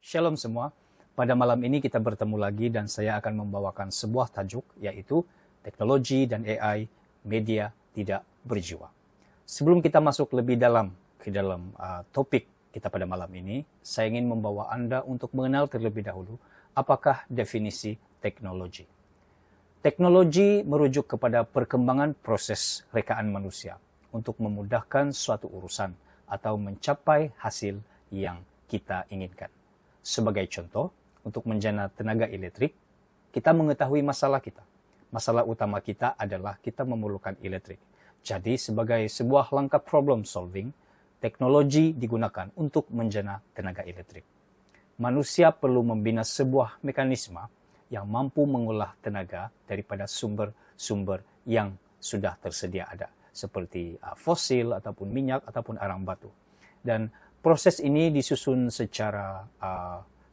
Shalom semua, pada malam ini kita bertemu lagi dan saya akan membawakan sebuah tajuk yaitu teknologi dan AI media tidak berjiwa. Sebelum kita masuk lebih dalam ke dalam topik kita pada malam ini, saya ingin membawa Anda untuk mengenal terlebih dahulu apakah definisi teknologi. Teknologi merujuk kepada perkembangan proses rekaan manusia untuk memudahkan suatu urusan atau mencapai hasil yang kita inginkan. Sebagai contoh, untuk menjana tenaga elektrik, kita mengetahui masalah kita. Masalah utama kita adalah kita memerlukan elektrik. Jadi, sebagai sebuah langkah problem solving, teknologi digunakan untuk menjana tenaga elektrik. Manusia perlu membina sebuah mekanisme yang mampu mengolah tenaga daripada sumber-sumber yang sudah tersedia ada, seperti fosil, ataupun minyak, ataupun arang batu. Dan proses ini disusun secara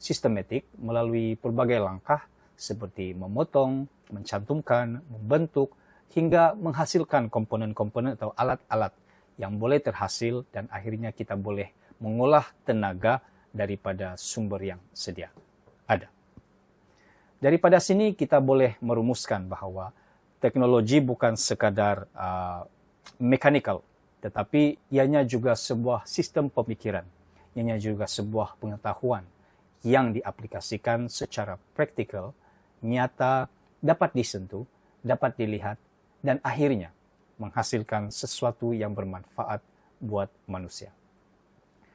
sistematik melalui berbagai langkah seperti memotong, mencantumkan, membentuk, hingga menghasilkan komponen-komponen atau alat-alat yang boleh terhasil dan akhirnya kita boleh mengolah tenaga daripada sumber yang sedia ada. Daripada sini kita boleh merumuskan bahwa teknologi bukan sekadar mechanical, tetapi ianya juga sebuah sistem pemikiran, ianya juga sebuah pengetahuan yang diaplikasikan secara praktikal, nyata, dapat disentuh, dapat dilihat, dan akhirnya menghasilkan sesuatu yang bermanfaat buat manusia.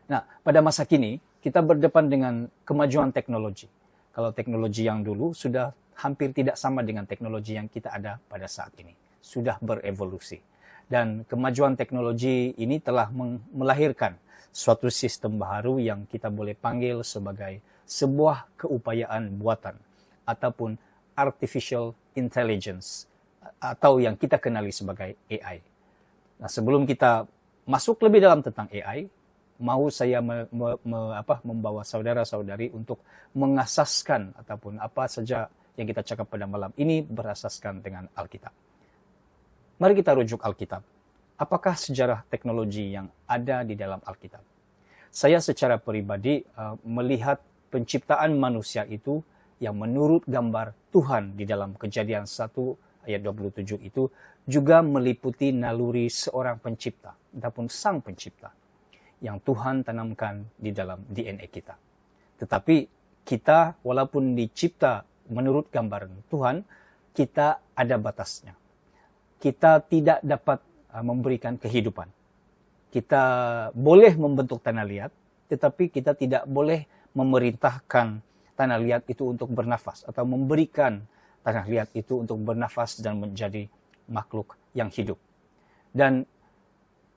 Nah, pada masa kini, kita berdepan dengan kemajuan teknologi. Kalau teknologi yang dulu sudah hampir tidak sama dengan teknologi yang kita ada pada saat ini. Sudah berevolusi. Dan kemajuan teknologi ini telah melahirkan suatu sistem baru yang kita boleh panggil sebagai sebuah keupayaan buatan ataupun artificial intelligence atau yang kita kenali sebagai AI. Nah, sebelum kita masuk lebih dalam tentang AI, mau saya membawa saudara-saudari untuk mengasaskan ataupun apa saja yang kita cakap pada malam ini berasaskan dengan Alkitab. Mari kita rujuk Alkitab. Apakah sejarah teknologi yang ada di dalam Alkitab? Saya secara pribadi melihat penciptaan manusia itu yang menurut gambar Tuhan di dalam Kejadian 1 ayat 27 itu juga meliputi naluri seorang pencipta ataupun sang pencipta yang Tuhan tanamkan di dalam DNA kita. Tetapi kita walaupun dicipta menurut gambaran Tuhan, kita ada batasnya. Kita tidak dapat memberikan kehidupan. Kita boleh membentuk tanah liat, tetapi kita tidak boleh memerintahkan tanah liat itu untuk bernafas atau memberikan tanah liat itu untuk bernafas dan menjadi makhluk yang hidup. Dan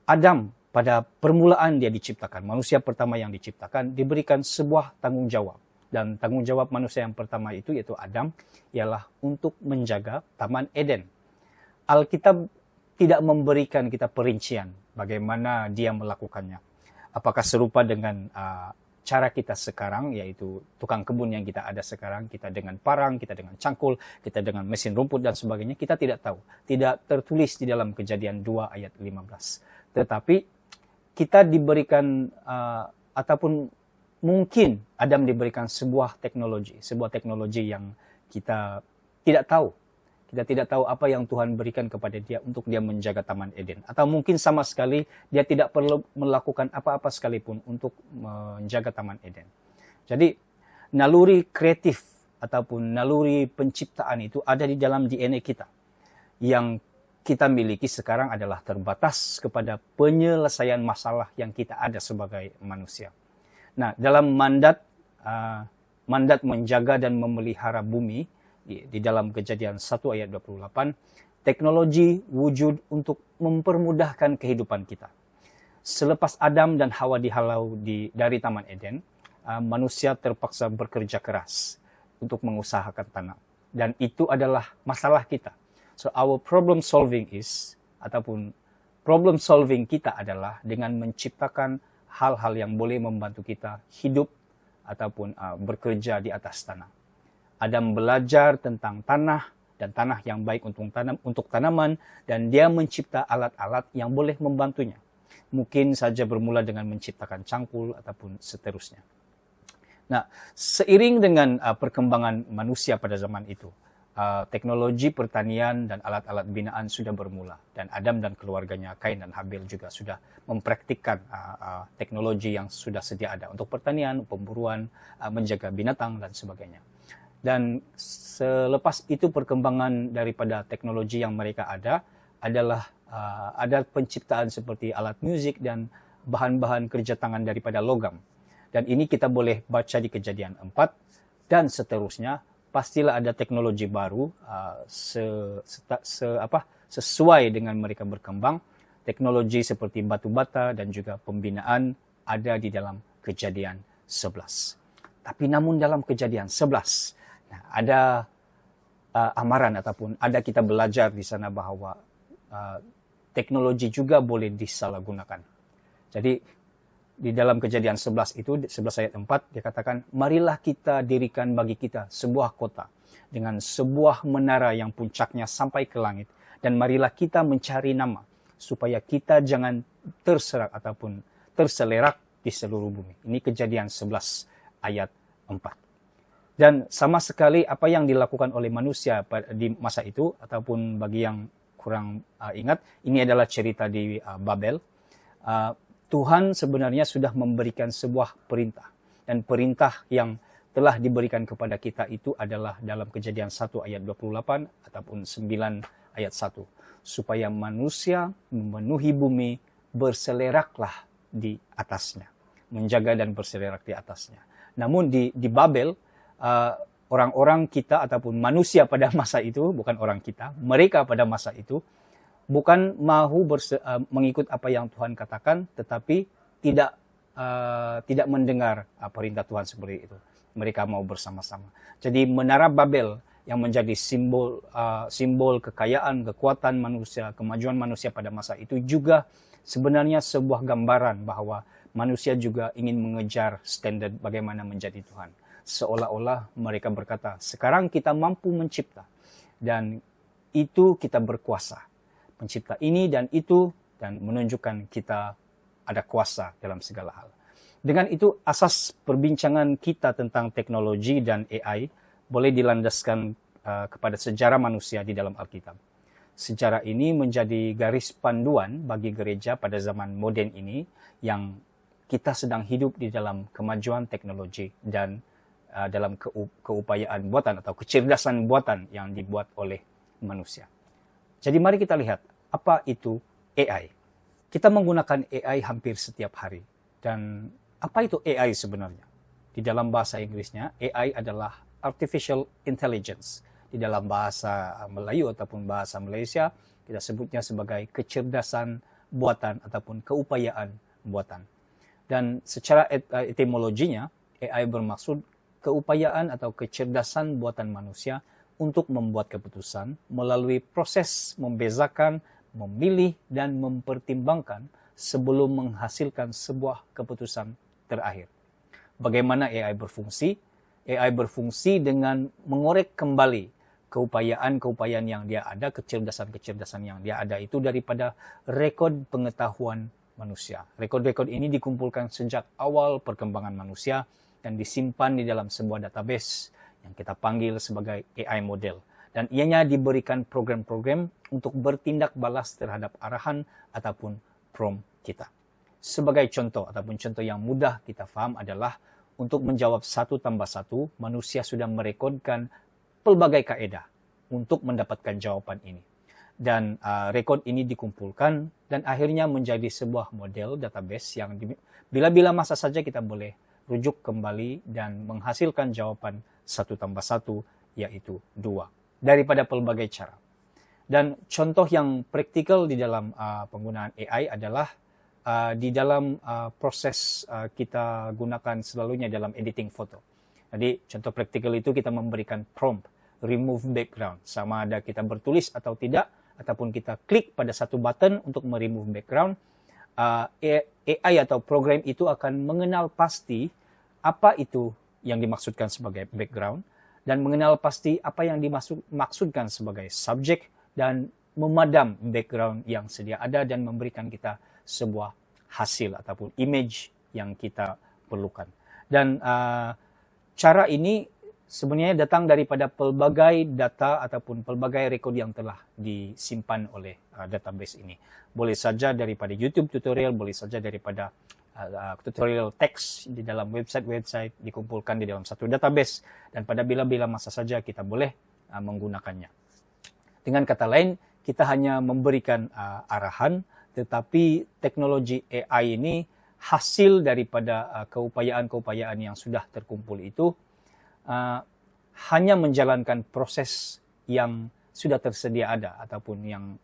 Adam pada permulaan dia diciptakan, manusia pertama yang diciptakan, diberikan sebuah tanggung jawab. Dan tanggung jawab manusia yang pertama itu, yaitu Adam, ialah untuk menjaga Taman Eden. Alkitab tidak memberikan kita perincian bagaimana dia melakukannya. Apakah serupa dengan cara kita sekarang, yaitu tukang kebun yang kita ada sekarang, kita dengan parang, kita dengan cangkul, kita dengan mesin rumput dan sebagainya, kita tidak tahu. Tidak tertulis di dalam Kejadian 2 ayat 15. Tetapi kita diberikan ataupun mungkin Adam diberikan sebuah teknologi yang kita tidak tahu. Kita tidak tahu apa yang Tuhan berikan kepada dia untuk dia menjaga Taman Eden. Atau mungkin sama sekali dia tidak perlu melakukan apa-apa sekalipun untuk menjaga Taman Eden. Jadi naluri kreatif ataupun naluri penciptaan itu ada di dalam DNA kita. Yang kita miliki sekarang adalah terbatas kepada penyelesaian masalah yang kita ada sebagai manusia. Nah, dalam mandat menjaga dan memelihara bumi, di dalam Kejadian 1 ayat 28, teknologi wujud untuk mempermudahkan kehidupan kita. Selepas Adam dan Hawa dihalau dari Taman Eden, manusia terpaksa bekerja keras untuk mengusahakan tanah. Dan itu adalah masalah kita. So our problem solving kita adalah dengan menciptakan hal-hal yang boleh membantu kita hidup ataupun bekerja di atas tanah. Adam belajar tentang tanah dan tanah yang baik untuk tanaman, dan dia mencipta alat-alat yang boleh membantunya. Mungkin saja bermula dengan menciptakan cangkul ataupun seterusnya. Nah, seiring dengan perkembangan manusia pada zaman itu, teknologi pertanian dan alat-alat binaan sudah bermula. Dan Adam dan keluarganya, Kain dan Habil juga sudah mempraktikkan teknologi yang sudah sedia ada untuk pertanian, pemburuan, menjaga binatang, dan sebagainya. Dan selepas itu perkembangan daripada teknologi yang mereka ada adalah ada penciptaan seperti alat musik dan bahan-bahan kerja tangan daripada logam. Dan ini kita boleh baca di Kejadian 4 dan seterusnya. Pastilah ada teknologi baru sesuai dengan mereka berkembang. Teknologi seperti batu bata dan juga pembinaan ada di dalam Kejadian 11. Tapi namun dalam Kejadian 11, ada amaran ataupun ada kita belajar di sana bahwa teknologi juga boleh disalahgunakan. Jadi di dalam Kejadian 11 itu, 11 ayat 4, dia katakan, marilah kita dirikan bagi kita sebuah kota dengan sebuah menara yang puncaknya sampai ke langit. Dan marilah kita mencari nama, supaya kita jangan terserak ataupun terselerak di seluruh bumi. Ini Kejadian 11 ayat 4. Dan sama sekali apa yang dilakukan oleh manusia di masa itu, ataupun bagi yang kurang ingat, ini adalah cerita di Babel. Tuhan sebenarnya sudah memberikan sebuah perintah. Dan perintah yang telah diberikan kepada kita itu adalah dalam Kejadian 1 ayat 28 ataupun 9 ayat 1. Supaya manusia memenuhi bumi, berseleraklah di atasnya. Menjaga dan berselerak di atasnya. Namun di Babel, orang-orang kita ataupun manusia pada masa itu, bukan orang kita, mereka pada masa itu, bukan mahu mengikut apa yang Tuhan katakan, tetapi tidak mendengar perintah Tuhan seperti itu. Mereka mau bersama-sama. Jadi menara Babel yang menjadi simbol kekayaan, kekuatan manusia, kemajuan manusia pada masa itu juga sebenarnya sebuah gambaran bahwa manusia juga ingin mengejar standar bagaimana menjadi Tuhan. Seolah-olah mereka berkata, sekarang kita mampu mencipta dan itu kita berkuasa. Mencipta ini dan itu dan menunjukkan kita ada kuasa dalam segala hal. Dengan itu asas perbincangan kita tentang teknologi dan AI boleh dilandaskan kepada sejarah manusia di dalam Alkitab. Sejarah ini menjadi garis panduan bagi gereja pada zaman modern ini yang kita sedang hidup di dalam kemajuan teknologi dan dalam keupayaan buatan atau kecerdasan buatan yang dibuat oleh manusia. Jadi mari kita lihat apa itu AI. Kita menggunakan AI hampir setiap hari. Dan apa itu AI sebenarnya? Di dalam bahasa Inggrisnya, AI adalah Artificial Intelligence. Di dalam bahasa Melayu ataupun bahasa Malaysia, kita sebutnya sebagai kecerdasan buatan ataupun keupayaan buatan. Dan secara etimologinya, AI bermaksud keupayaan atau kecerdasan buatan manusia untuk membuat keputusan melalui proses membezakan, memilih, dan mempertimbangkan sebelum menghasilkan sebuah keputusan terakhir. Bagaimana AI berfungsi? AI berfungsi dengan mengorek kembali keupayaan-keupayaan yang dia ada, kecerdasan-kecerdasan yang dia ada itu daripada rekod pengetahuan manusia. Rekod-rekod ini dikumpulkan sejak awal perkembangan manusia dan disimpan di dalam sebuah database yang kita panggil sebagai AI model. Dan ianya diberikan program-program untuk bertindak balas terhadap arahan ataupun prompt kita. Sebagai contoh ataupun contoh yang mudah kita faham adalah untuk menjawab 1+1, manusia sudah merekodkan pelbagai kaedah untuk mendapatkan jawaban ini. Dan rekod ini dikumpulkan dan akhirnya menjadi sebuah model database yang bila-bila masa saja kita boleh rujuk kembali dan menghasilkan jawaban 1+1 yaitu 2 daripada pelbagai cara. Dan contoh yang praktikal di dalam penggunaan AI adalah di dalam proses kita gunakan selalunya dalam editing foto. Jadi contoh praktikal itu kita memberikan prompt, remove background. Sama ada kita bertulis atau tidak, ataupun kita klik pada satu button untuk meremove background, AI atau program itu akan mengenal pasti apa itu yang dimaksudkan sebagai background, dan mengenal pasti apa yang dimaksudkan sebagai subjek, dan memadam background yang sedia ada dan memberikan kita sebuah hasil ataupun image yang kita perlukan. Dan cara ini sebenarnya datang daripada pelbagai data ataupun pelbagai rekod yang telah disimpan oleh database ini. Boleh saja daripada YouTube tutorial, boleh saja daripada tutorial teks di dalam website-website dikumpulkan di dalam satu database, dan pada bila-bila masa saja kita boleh menggunakannya. Dengan kata lain, kita hanya memberikan arahan, tetapi teknologi AI ini hasil daripada keupayaan-keupayaan yang sudah terkumpul itu hanya menjalankan proses yang sudah tersedia ada ataupun yang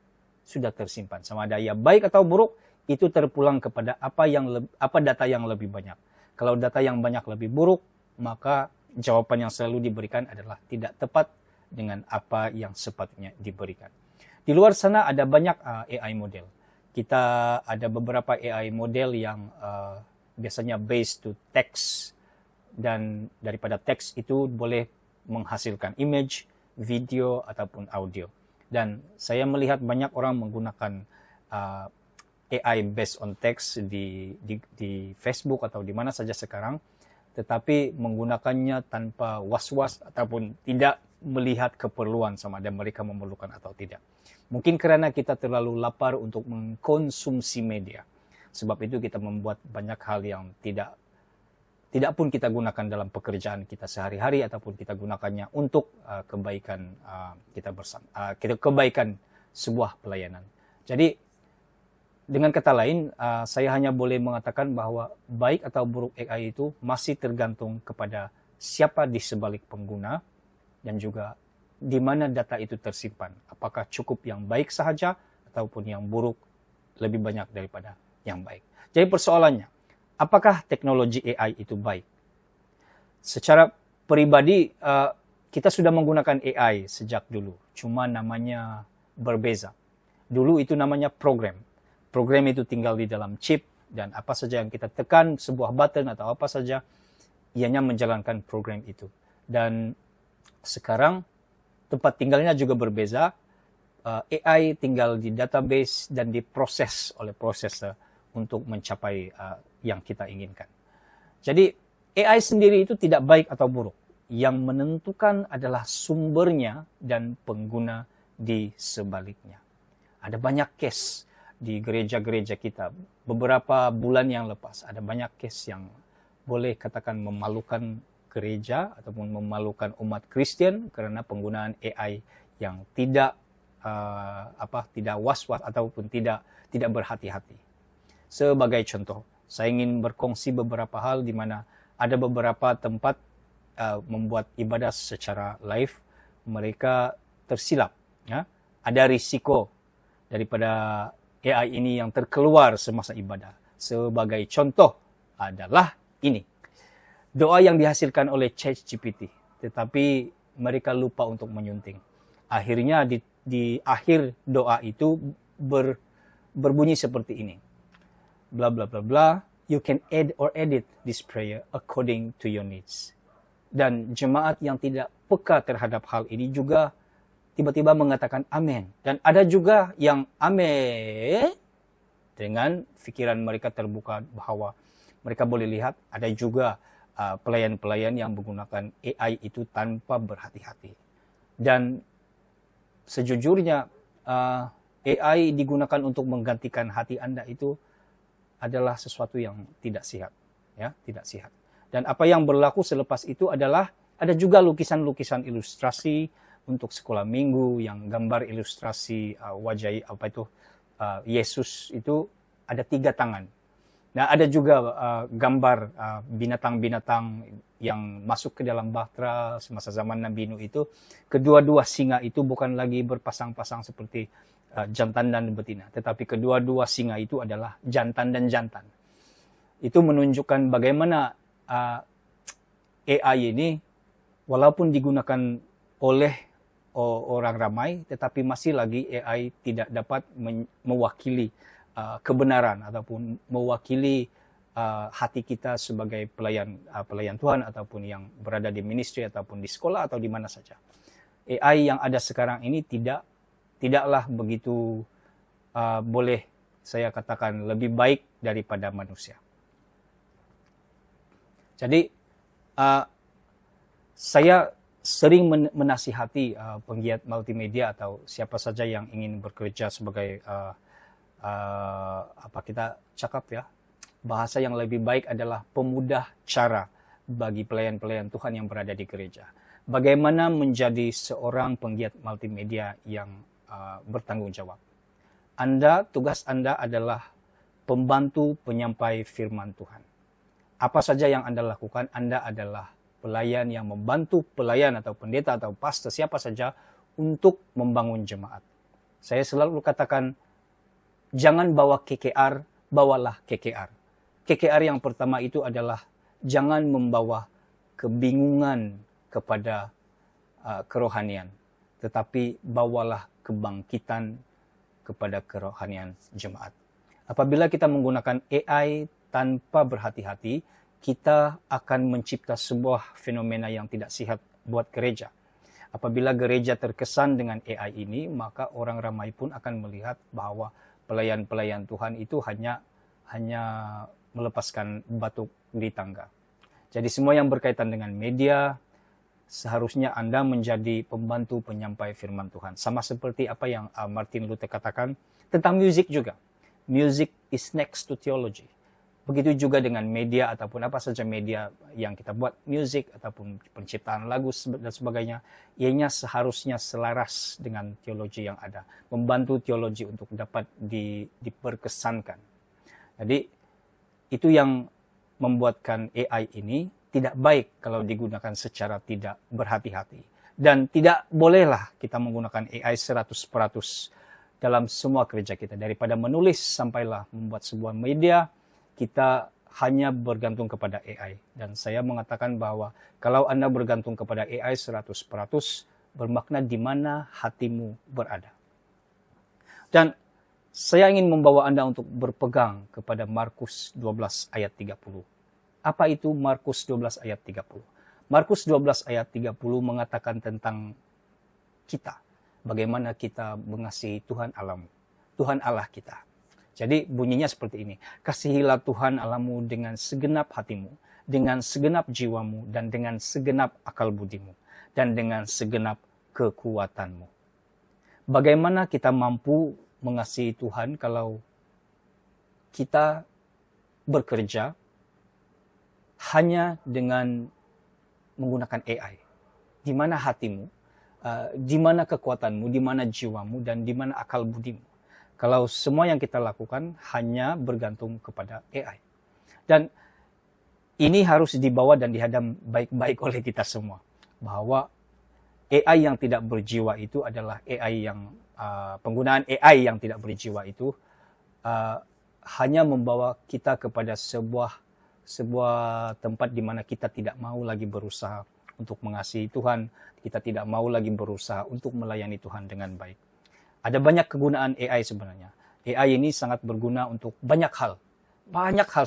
sudah tersimpan. Sama ada ia baik atau buruk, itu terpulang kepada apa data yang lebih banyak. Kalau data yang banyak lebih buruk, maka jawaban yang selalu diberikan adalah tidak tepat dengan apa yang sepatutnya diberikan. Di luar sana ada banyak AI model. Kita ada beberapa AI model yang biasanya based to text, dan daripada teks itu boleh menghasilkan image, video, ataupun audio. Dan saya melihat banyak orang menggunakan AI based on text di Facebook atau di mana saja sekarang, tetapi menggunakannya tanpa was-was ataupun tidak melihat keperluan sama ada mereka memerlukan atau tidak. Mungkin kerana kita terlalu lapar untuk mengkonsumsi media. Sebab itu kita membuat banyak hal yang tidak pun kita gunakan dalam pekerjaan kita sehari-hari ataupun kita gunakannya untuk kebaikan kita bersama, kebaikan sebuah pelayanan. Jadi dengan kata lain, saya hanya boleh mengatakan bahwa baik atau buruk AI itu masih tergantung kepada siapa di sebalik pengguna dan juga di mana data itu tersimpan. Apakah cukup yang baik sahaja ataupun yang buruk lebih banyak daripada yang baik. Jadi persoalannya, apakah teknologi AI itu baik? Secara pribadi, kita sudah menggunakan AI sejak dulu. Cuma namanya berbeza. Dulu itu namanya program. Program itu tinggal di dalam chip, dan apa saja yang kita tekan, sebuah button atau apa saja, ianya menjalankan program itu. Dan sekarang tempat tinggalnya juga berbeza. AI tinggal di database dan diproses oleh prosesor untuk mencapai yang kita inginkan. Jadi AI sendiri itu tidak baik atau buruk. Yang menentukan adalah sumbernya dan pengguna di sebaliknya. Ada banyak case di gereja-gereja kita. Beberapa bulan yang lepas ada banyak case yang boleh katakan memalukan gereja ataupun memalukan umat Kristen kerana penggunaan AI yang tidak was-was ataupun tidak berhati-hati. Sebagai contoh, saya ingin berkongsi beberapa hal di mana ada beberapa tempat membuat ibadah secara live, mereka tersilap. Ya? Ada risiko daripada AI ini yang terkeluar semasa ibadah. Sebagai contoh adalah ini. Doa yang dihasilkan oleh ChatGPT, tetapi mereka lupa untuk menyunting. Akhirnya di akhir doa itu berbunyi seperti ini. Bla bla bla bla, you can add or edit this prayer according to your needs. Dan jemaat yang tidak peka terhadap hal ini juga tiba-tiba mengatakan amin. Dan ada juga yang amin dengan fikiran mereka terbuka bahwa mereka boleh lihat ada juga pelayan-pelayan yang menggunakan AI itu tanpa berhati-hati. Dan sejujurnya AI digunakan untuk menggantikan hati Anda itu adalah sesuatu yang tidak sehat, ya, tidak sehat. Dan apa yang berlaku selepas itu adalah ada juga lukisan-lukisan ilustrasi untuk sekolah minggu yang gambar ilustrasi wajah Yesus itu ada 3 tangan. Nah, ada juga gambar binatang-binatang yang masuk ke dalam bahtera semasa zaman Nabi Nuh itu. Kedua-dua singa itu bukan lagi berpasang-pasang seperti jantan dan betina, tetapi kedua-dua singa itu adalah jantan dan jantan. Itu menunjukkan bagaimana AI ini walaupun digunakan oleh orang ramai, tetapi masih lagi AI tidak dapat mewakili kebenaran ataupun mewakili hati kita sebagai pelayan Tuhan ataupun yang berada di ministry ataupun di sekolah atau di mana saja. AI yang ada sekarang ini tidaklah begitu boleh saya katakan lebih baik daripada manusia. Jadi Saya sering menasihati penggiat multimedia atau siapa saja yang ingin bekerja sebagai apa kita cakap ya, bahasa yang lebih baik adalah pemudah cara bagi pelayan-pelayan Tuhan yang berada di gereja. Bagaimana menjadi seorang penggiat multimedia yang bertanggung jawab. Tugas Anda adalah pembantu penyampai firman Tuhan. Apa saja yang Anda lakukan, Anda adalah pelayan yang membantu pelayan atau pendeta atau pastor siapa saja untuk membangun jemaat. Saya selalu katakan, jangan bawa KKR, bawalah KKR. KKR yang pertama itu adalah jangan membawa kebingungan kepada kerohanian, tetapi bawalah kebangkitan kepada kerohanian jemaat. Apabila kita menggunakan AI tanpa berhati-hati, kita akan mencipta sebuah fenomena yang tidak sehat buat gereja. Apabila gereja terkesan dengan AI ini, maka orang ramai pun akan melihat bahwa pelayan-pelayan Tuhan itu hanya melepaskan batu di tangga. Jadi semua yang berkaitan dengan media, seharusnya Anda menjadi pembantu penyampai firman Tuhan. Sama seperti apa yang Martin Luther katakan tentang musik juga. Music is next to theology. Begitu juga dengan media ataupun apa saja media yang kita buat, musik ataupun penciptaan lagu dan sebagainya, ianya seharusnya selaras dengan teologi yang ada, membantu teologi untuk dapat diperkesankan. Jadi itu yang membuatkan AI ini tidak baik kalau digunakan secara tidak berhati-hati. Dan tidak bolehlah kita menggunakan AI 100% dalam semua kerja kita. Daripada menulis sampailah membuat sebuah media, kita hanya bergantung kepada AI. Dan saya mengatakan bahwa kalau Anda bergantung kepada AI 100%, bermakna di mana hatimu berada. Dan saya ingin membawa Anda untuk berpegang kepada Markus 12 ayat 30. Apa itu Markus 12 ayat 30? Markus 12 ayat 30 mengatakan tentang kita. Bagaimana kita mengasihi Tuhan Allah kita. Jadi bunyinya seperti ini. Kasihilah Tuhan Allahmu dengan segenap hatimu, dengan segenap jiwamu, dan dengan segenap akal budimu, dan dengan segenap kekuatanmu. Bagaimana kita mampu mengasihi Tuhan kalau kita bekerja hanya dengan menggunakan AI? Di mana hatimu, di mana kekuatanmu, di mana jiwamu, dan di mana akal budimu? Kalau semua yang kita lakukan hanya bergantung kepada AI. Dan ini harus dibawa dan dihadam baik-baik oleh kita semua. Bahwa AI yang tidak berjiwa itu adalah AI yang, penggunaan AI yang tidak berjiwa itu hanya membawa kita kepada sebuah tempat di mana kita tidak mau lagi berusaha untuk mengasihi Tuhan. Kita tidak mau lagi berusaha untuk melayani Tuhan dengan baik. Ada banyak kegunaan AI sebenarnya. AI ini sangat berguna untuk banyak hal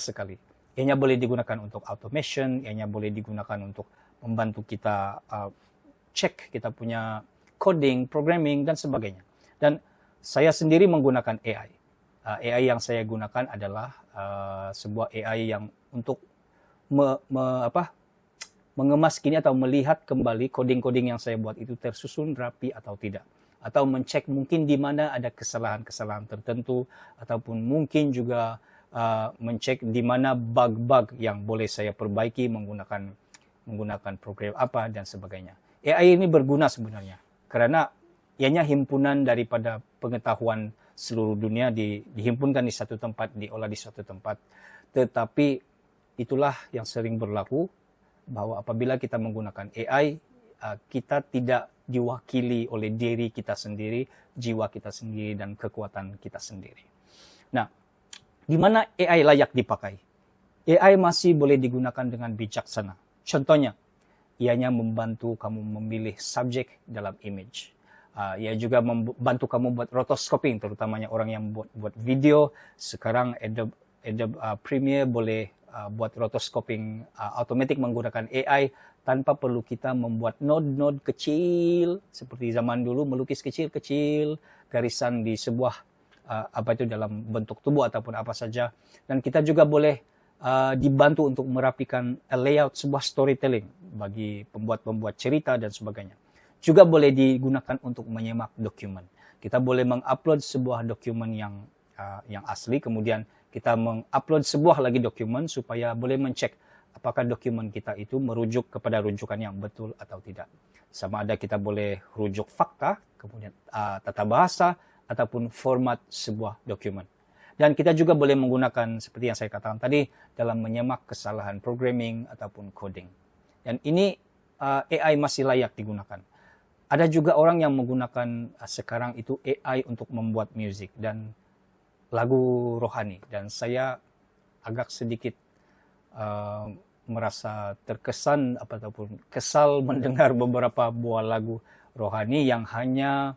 sekali. Ianya boleh digunakan untuk automation, ianya boleh digunakan untuk membantu kita cek kita punya coding, programming, dan sebagainya. Dan saya sendiri menggunakan AI. AI yang saya gunakan adalah sebuah AI yang untuk mengemas kini atau melihat kembali coding-coding yang saya buat itu tersusun rapi atau tidak. Atau mencek mungkin di mana ada kesalahan-kesalahan tertentu, ataupun mungkin juga mencek di mana bug-bug yang boleh saya perbaiki menggunakan program apa dan sebagainya. AI ini berguna sebenarnya karena ianya himpunan daripada pengetahuan seluruh dunia dihimpunkan di satu tempat, diolah di satu tempat. Tetapi itulah yang sering berlaku bahwa apabila kita menggunakan AI, kita tidak diwakili oleh diri kita sendiri, jiwa kita sendiri, dan kekuatan kita sendiri. Nah, di mana AI layak dipakai? AI masih boleh digunakan dengan bijaksana. Contohnya, ianya membantu kamu memilih subjek dalam image. Ia juga membantu kamu buat rotoscoping, terutamanya orang yang buat video. Sekarang Adobe Premiere boleh buat rotoscoping otomatis menggunakan AI tanpa perlu kita membuat node-node kecil seperti zaman dulu, melukis kecil-kecil garisan di sebuah dalam bentuk tubuh ataupun apa saja. Dan kita juga boleh dibantu untuk merapikan layout sebuah storytelling bagi pembuat-pembuat cerita dan sebagainya. Juga boleh digunakan untuk menyemak dokumen. Kita boleh mengupload sebuah dokumen yang asli, kemudian kita mengupload sebuah lagi dokumen supaya boleh mencek apakah dokumen kita itu merujuk kepada rujukan yang betul atau tidak. Sama ada kita boleh rujuk fakta, kemudian tata bahasa, ataupun format sebuah dokumen. Dan kita juga boleh menggunakan, seperti yang saya katakan tadi, dalam menyemak kesalahan programming ataupun coding. Dan ini AI masih layak digunakan. Ada juga orang yang menggunakan sekarang itu AI untuk membuat musik dan lagu rohani. Dan saya agak sedikit merasa terkesan ataupun kesal mendengar beberapa buah lagu rohani yang hanya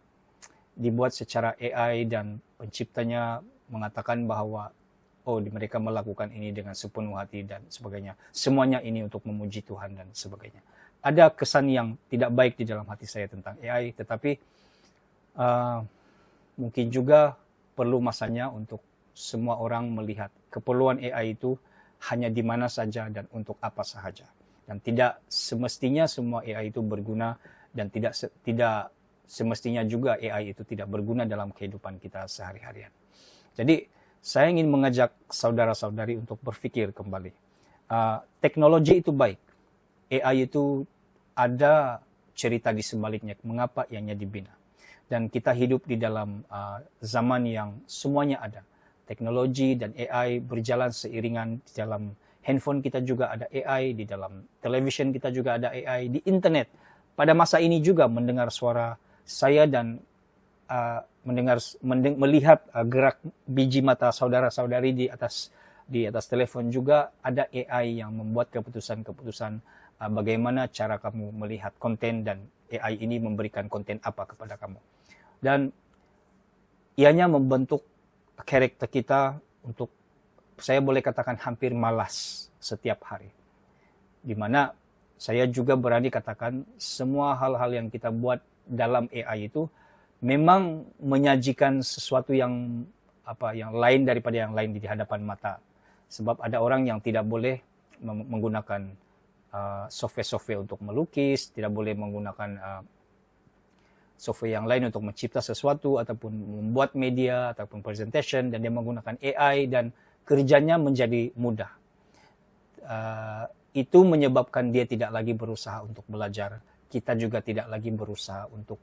dibuat secara AI dan penciptanya mengatakan bahwa mereka melakukan ini dengan sepenuh hati dan sebagainya. Semuanya ini untuk memuji Tuhan dan sebagainya. Ada kesan yang tidak baik di dalam hati saya tentang AI, tetapi mungkin juga perlu masanya untuk semua orang melihat keperluan AI itu hanya di mana saja dan untuk apa sahaja. Dan tidak semestinya semua AI itu berguna dan tidak semestinya juga AI itu tidak berguna dalam kehidupan kita sehari-harian. Jadi saya ingin mengajak saudara-saudari untuk berpikir kembali. Teknologi itu baik. AI itu ada cerita di sebaliknya mengapa ianya dibina. Dan kita hidup di dalam zaman yang semuanya ada. Teknologi dan AI berjalan seiringan. Di dalam handphone kita juga ada AI, di dalam television kita juga ada AI, di internet. Pada masa ini juga mendengar suara saya dan melihat gerak biji mata saudara-saudari di atas telepon juga ada AI yang membuat keputusan-keputusan bagaimana cara kamu melihat konten dan AI ini memberikan konten apa kepada kamu. Dan ianya membentuk karakter kita untuk, saya boleh katakan hampir malas setiap hari. Di mana saya juga berani katakan semua hal-hal yang kita buat dalam AI itu memang menyajikan sesuatu yang lain daripada yang lain di hadapan mata. Sebab ada orang yang tidak boleh menggunakan software-software untuk melukis, tidak boleh menggunakan software yang lain untuk mencipta sesuatu ataupun membuat media ataupun presentation, dan dia menggunakan AI dan kerjanya menjadi mudah. Itu menyebabkan dia tidak lagi berusaha untuk belajar. Kita juga tidak lagi berusaha untuk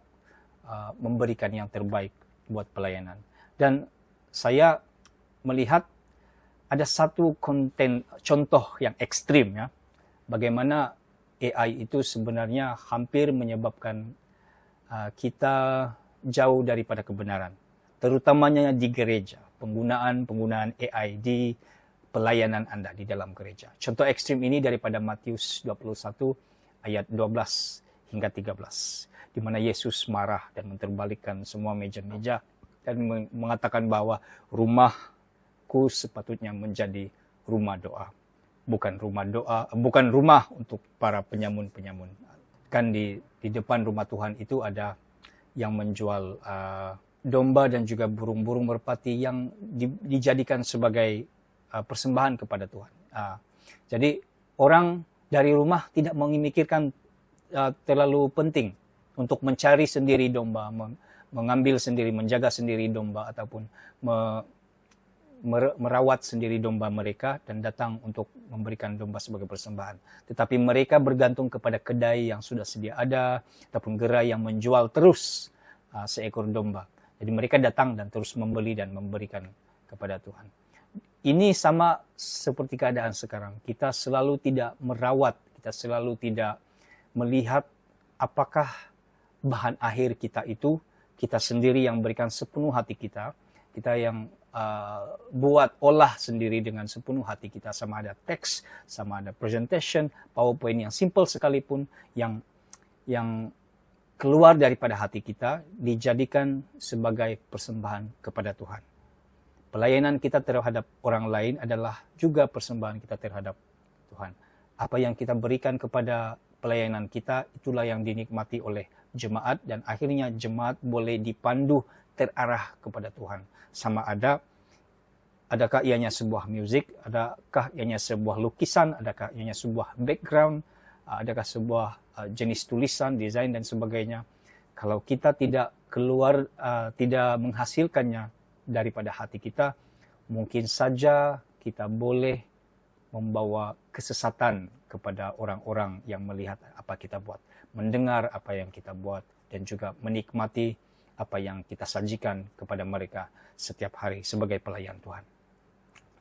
memberikan yang terbaik buat pelayanan. Dan saya melihat ada satu contoh yang ekstrim ya, bagaimana AI itu sebenarnya hampir menyebabkan kita jauh daripada kebenaran, terutamanya di gereja, penggunaan AI di pelayanan Anda di dalam gereja. Contoh ekstrim ini daripada Matius 21 ayat 12 hingga 13, di mana Yesus marah dan menterbalikkan semua meja-meja dan mengatakan bahwa rumahku sepatutnya menjadi rumah doa, bukan rumah untuk para penyamun-penyamun. Kan di depan rumah Tuhan itu ada yang menjual domba dan juga burung-burung merpati yang dijadikan sebagai persembahan kepada Tuhan. Jadi orang dari rumah tidak memikirkan terlalu penting untuk mencari sendiri domba, mengambil sendiri, menjaga sendiri domba, ataupun merawat sendiri domba mereka dan datang untuk memberikan domba sebagai persembahan. Tetapi mereka bergantung kepada kedai yang sudah sedia ada ataupun gerai yang menjual terus seekor domba. Jadi mereka datang dan terus membeli dan memberikan kepada Tuhan. Ini sama seperti keadaan sekarang. Kita selalu tidak merawat, kita selalu tidak melihat apakah bahan akhir kita itu kita sendiri yang berikan sepenuh hati kita yang buat olah sendiri dengan sepenuh hati kita, sama ada teks, sama ada presentation, PowerPoint yang simple sekalipun, yang keluar daripada hati kita dijadikan sebagai persembahan kepada Tuhan. Pelayanan kita terhadap orang lain adalah juga persembahan kita terhadap Tuhan. Apa yang kita berikan kepada pelayanan kita, itulah yang dinikmati oleh jemaat, dan akhirnya jemaat boleh dipandu terarah kepada Tuhan. Sama ada Adakah ianya sebuah musik? Adakah ianya sebuah lukisan? Adakah ianya sebuah background? Adakah sebuah jenis tulisan, desain, dan sebagainya? Kalau kita tidak keluar, tidak menghasilkannya daripada hati kita, mungkin saja kita boleh membawa kesesatan kepada orang-orang yang melihat apa kita buat, mendengar apa yang kita buat, dan juga menikmati apa yang kita sajikan kepada mereka setiap hari sebagai pelayan Tuhan.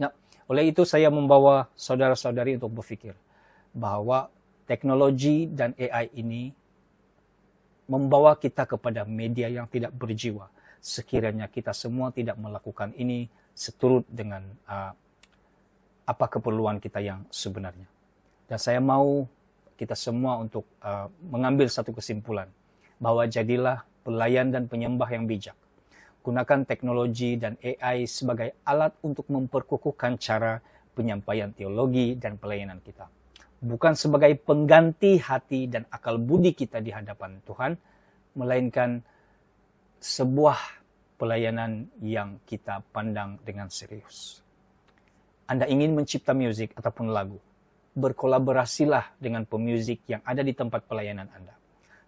Nah, oleh itu saya membawa saudara-saudari untuk berpikir bahwa teknologi dan AI ini membawa kita kepada media yang tidak berjiwa. Sekiranya kita semua tidak melakukan ini seturut dengan apa keperluan kita yang sebenarnya. Dan saya mau kita semua untuk mengambil satu kesimpulan, bahwa jadilah pelayan dan penyembah yang bijak. Gunakan teknologi dan AI sebagai alat untuk memperkukuhkan cara penyampaian teologi dan pelayanan kita. Bukan sebagai pengganti hati dan akal budi kita di hadapan Tuhan, melainkan sebuah pelayanan yang kita pandang dengan serius. Anda ingin mencipta musik ataupun lagu, berkolaborasilah dengan pemuzik yang ada di tempat pelayanan Anda.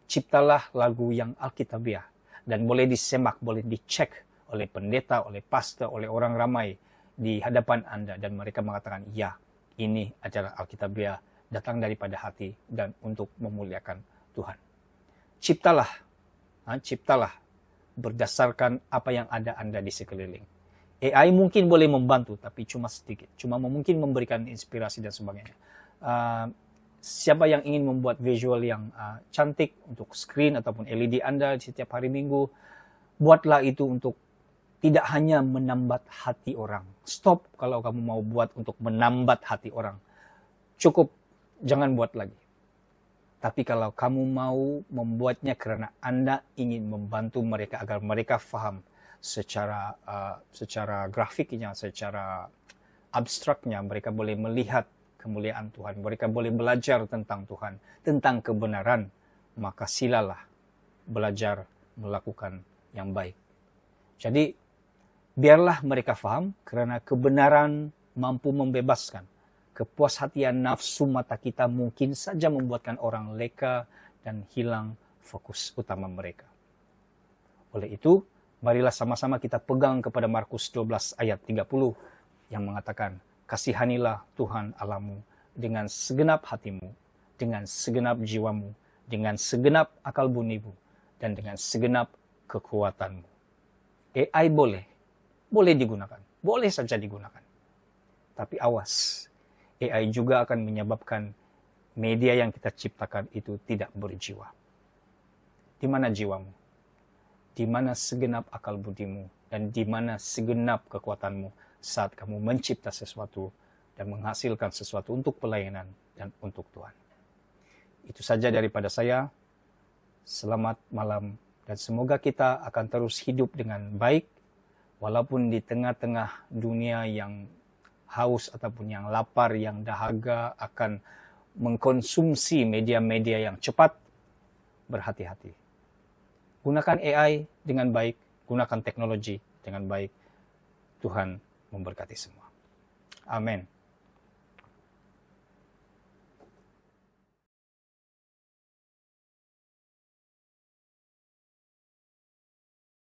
Ciptalah lagu yang alkitabiah dan boleh disemak, boleh dicek oleh pendeta, oleh pastor, oleh orang ramai di hadapan Anda, dan mereka mengatakan, ya, ini adalah alkitabiah, datang daripada hati dan untuk memuliakan Tuhan. Ciptalah berdasarkan apa yang ada Anda di sekeliling. AI mungkin boleh membantu, tapi cuma sedikit. Cuma mungkin memberikan inspirasi dan sebagainya. Siapa yang ingin membuat visual yang cantik untuk screen ataupun LED Anda di setiap hari Minggu, buatlah itu untuk tidak hanya menambat hati orang. Stop kalau kamu mau buat untuk menambat hati orang. Cukup, jangan buat lagi. Tapi kalau kamu mau membuatnya karena Anda ingin membantu mereka agar mereka faham secara grafiknya, secara abstraknya, mereka boleh melihat kemuliaan Tuhan, mereka boleh belajar tentang Tuhan, tentang kebenaran, maka silalah belajar melakukan yang baik. Jadi, biarlah mereka faham, karena kebenaran mampu membebaskan. Kepuashatian nafsu mata kita mungkin saja membuatkan orang leka dan hilang fokus utama mereka. Oleh itu, marilah sama-sama kita pegang kepada Markus 12 ayat 30 yang mengatakan, kasihanilah Tuhan Allahmu dengan segenap hatimu, dengan segenap jiwamu, dengan segenap akal bunimu, dan dengan segenap kekuatanmu. AI boleh digunakan, boleh saja digunakan. Tapi awas, AI juga akan menyebabkan media yang kita ciptakan itu tidak berjiwa. Di mana jiwamu? Di mana segenap akal budimu? Dan di mana segenap kekuatanmu saat kamu mencipta sesuatu dan menghasilkan sesuatu untuk pelayanan dan untuk Tuhan. Itu saja daripada saya. Selamat malam dan semoga kita akan terus hidup dengan baik walaupun di tengah-tengah dunia yang haus ataupun yang lapar, yang dahaga akan mengkonsumsi media-media yang cepat. Berhati-hati. Gunakan AI dengan baik, gunakan teknologi dengan baik. Tuhan memberkati semua. Amin.